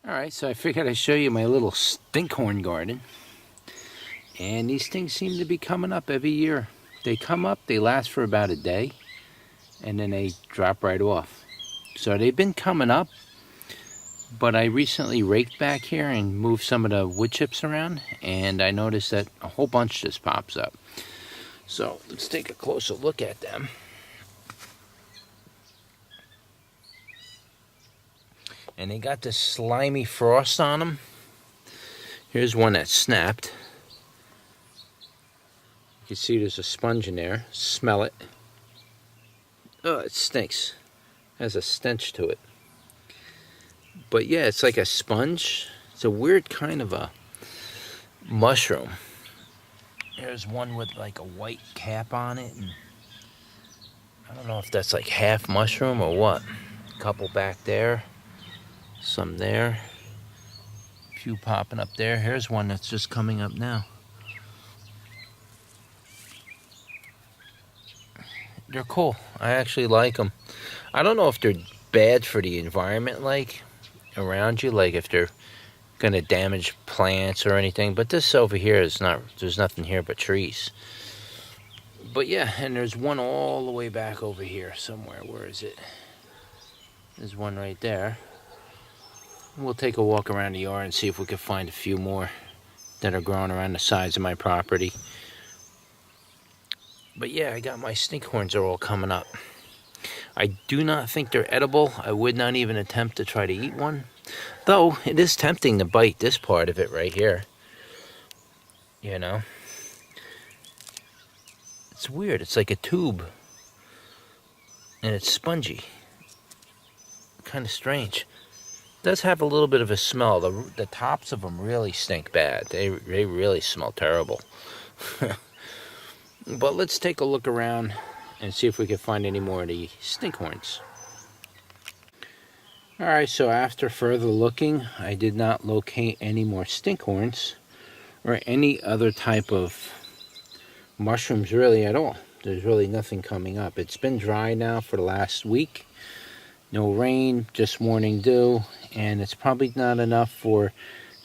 Alright, so I figured I'd show you my little stinkhorn garden. And these things seem to be coming up every year. They come up, they last for about a day, and then they drop right off. So they've been coming up, but I recently raked back here and moved some of the wood chips around, and I noticed that a whole bunch just pops up. So let's take a closer look at them. And they got this slimy frost on them. Here's one that snapped. You can see there's a sponge in there. Smell it. Oh, it stinks. It has a stench to it. But yeah, it's like a sponge. It's a weird kind of a mushroom. There's one with like a white cap on it. And I don't know if that's like half mushroom or what. A couple back there. Some there. A few popping up there. Here's one that's just coming up now. They're cool. I actually like them. I don't know if they're bad for the environment, like around you, like if they're gonna damage plants or anything, but this over here is not, there's nothing here but trees. But yeah, and there's one all the way back over here somewhere. Where is it? There's one right there. We'll take a walk around the yard and see if we can find a few more that are growing around the sides of my property. But yeah, I got my stinkhorns are all coming up. I do not think they're edible. I would not even attempt to try to eat one. Though, it is tempting to bite this part of it right here. You know? It's weird. It's like a tube. And it's spongy. Kind of strange. It does have a little bit of a smell. The tops of them really stink bad. They really smell terrible. But let's take a look around and see if we can find any more of the stinkhorns. Alright, so after further looking, I did not locate any more stinkhorns or any other type of mushrooms really at all. There's really nothing coming up. It's been dry now for the last week. No rain, just morning dew, and it's probably not enough for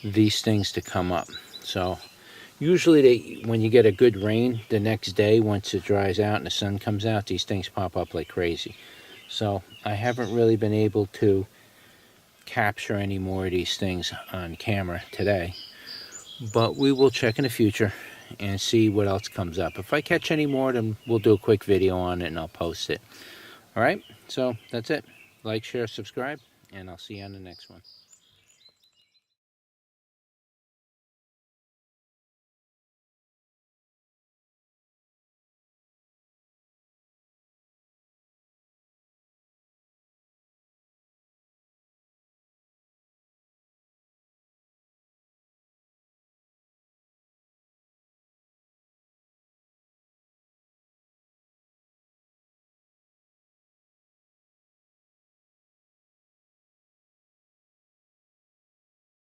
these things to come up. So usually when you get a good rain the next day, once it dries out and the sun comes out, these things pop up like crazy. So I haven't really been able to capture any more of these things on camera today, but we will check in the future and see what else comes up. If I catch any more, then we'll do a quick video on it and I'll post it. Alright, so that's it. Like, share, subscribe, and I'll see you on the next one.